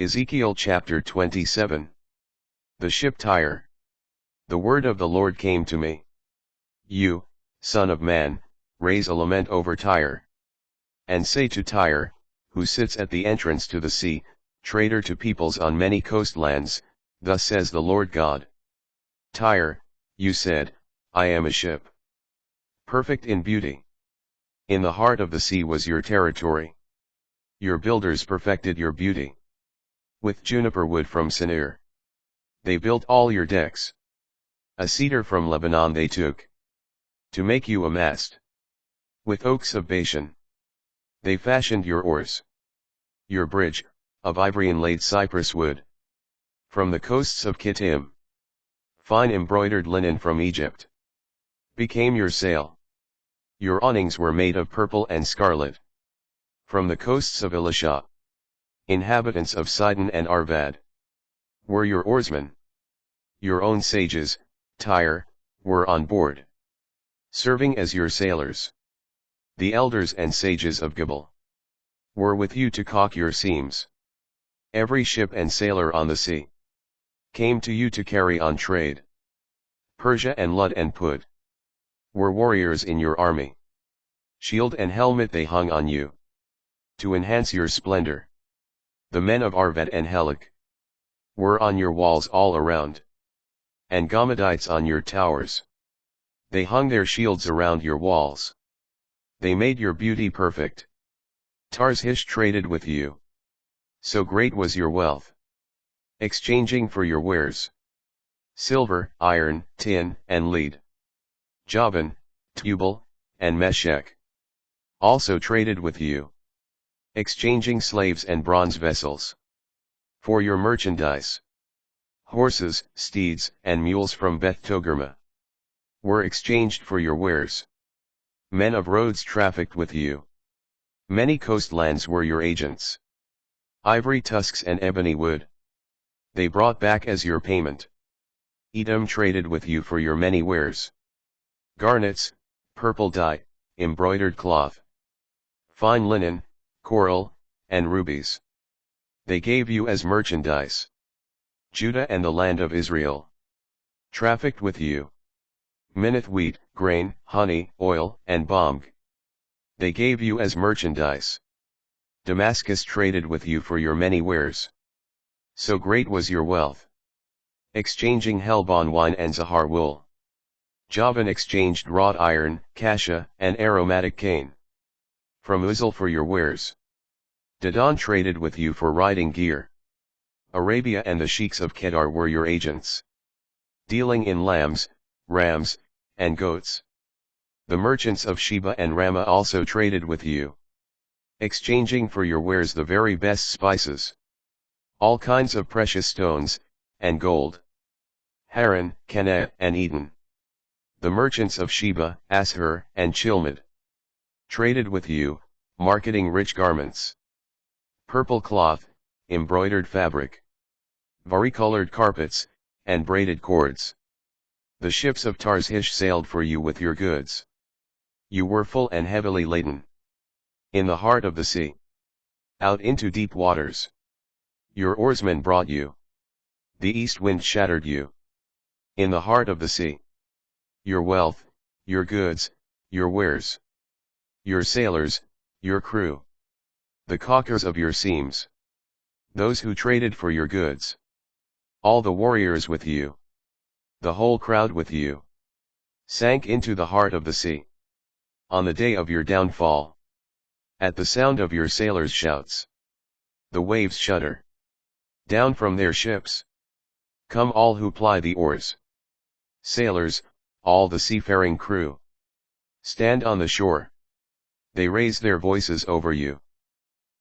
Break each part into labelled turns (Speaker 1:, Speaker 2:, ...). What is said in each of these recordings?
Speaker 1: Ezekiel chapter 27. The ship Tyre. The word of the Lord came to me. You, son of man, raise a lament over Tyre. And say to Tyre, who sits at the entrance to the sea, traitor to peoples on many coastlands, thus says the Lord God. Tyre, you said, I am a ship. Perfect in beauty. In the heart of the sea was your territory. Your builders perfected your beauty. With juniper wood from Sinir. They built all your decks. A cedar from Lebanon they took. To make you a mast. With oaks of Bashan. They fashioned your oars. Your bridge, of ivory inlaid cypress wood. From the coasts of Kittim. Fine embroidered linen from Egypt. Became your sail. Your awnings were made of purple and scarlet. From the coasts of Elisha. Inhabitants of Sidon and Arvad. Were your oarsmen. Your own sages, Tyre, were on board. Serving as your sailors. The elders and sages of Gebal. Were with you to caulk your seams. Every ship and sailor on the sea. Came to you to carry on trade. Persia and Lud and Put. Were warriors in your army. Shield and helmet they hung on you. To enhance your splendor. The men of Arvad and Helek. Were on your walls all around. And Gamadites on your towers. They hung their shields around your walls. They made your beauty perfect. Tarshish traded with you. So great was your wealth. Exchanging for your wares. Silver, iron, tin, and lead. Javan, Tubal, and Meshech. Also traded with you. Exchanging slaves and bronze vessels. For your merchandise. Horses, steeds, and mules from Beth Togarmah. Were exchanged for your wares. Men of roads trafficked with you. Many coastlands were your agents. Ivory tusks and ebony wood. They brought back as your payment. Edom traded with you for your many wares. Garnets, purple dye, embroidered cloth. Fine linen, coral, and rubies. They gave you as merchandise. Judah and the land of Israel. Trafficked with you. Minnith wheat, grain, honey, oil, and balm. They gave you as merchandise. Damascus traded with you for your many wares. So great was your wealth. Exchanging Helbon wine and Zahar wool. Javan exchanged wrought iron, cassia, and aromatic cane. From Uzal for your wares. Dedan traded with you for riding gear. Arabia and the sheiks of Kedar were your agents. Dealing in lambs, rams, and goats. The merchants of Sheba and Ramah also traded with you. Exchanging for your wares the very best spices. All kinds of precious stones, and gold. Haran, Canaan, and Eden. The merchants of Sheba, Ashur, and Chilmad. Traded with you, marketing rich garments. Purple cloth, embroidered fabric. Varicolored carpets, and braided cords. The ships of Tarshish sailed for you with your goods. You were full and heavily laden. In the heart of the sea. Out into deep waters. Your oarsmen brought you. The east wind shattered you. In the heart of the sea. Your wealth, your goods, your wares. Your sailors, your crew. The caulkers of your seams. Those who traded for your goods. All the warriors with you. The whole crowd with you. Sank into the heart of the sea. On the day of your downfall. At the sound of your sailors' shouts. The waves shudder. Down from their ships. Come all who ply the oars. Sailors, all the seafaring crew. Stand on the shore. They raise their voices over you.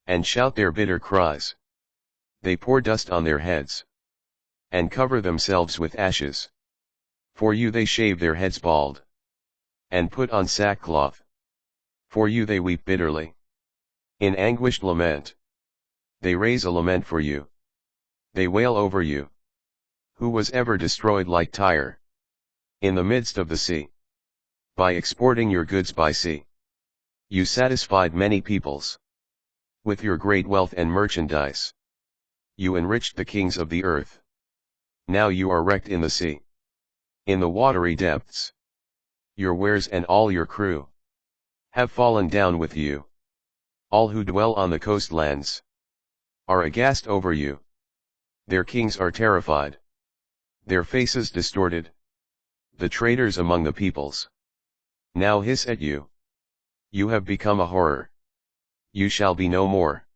Speaker 1: And shout their bitter cries. They pour dust on their heads. And cover themselves with ashes. For you they shave their heads bald. And put on sackcloth. For you they weep bitterly. In anguished lament. They raise a lament for you. They wail over you. Who was ever destroyed like Tyre? In the midst of the sea. By exporting your goods by sea. You satisfied many peoples. With your great wealth and merchandise. You enriched the kings of the earth. Now you are wrecked in the sea, in the watery depths. Your wares and all your crew have fallen down with you. All who dwell on the coastlands are aghast over you. Their kings are terrified, their faces distorted. The traders among the peoples now hiss at you. You have become a horror. You shall be no more.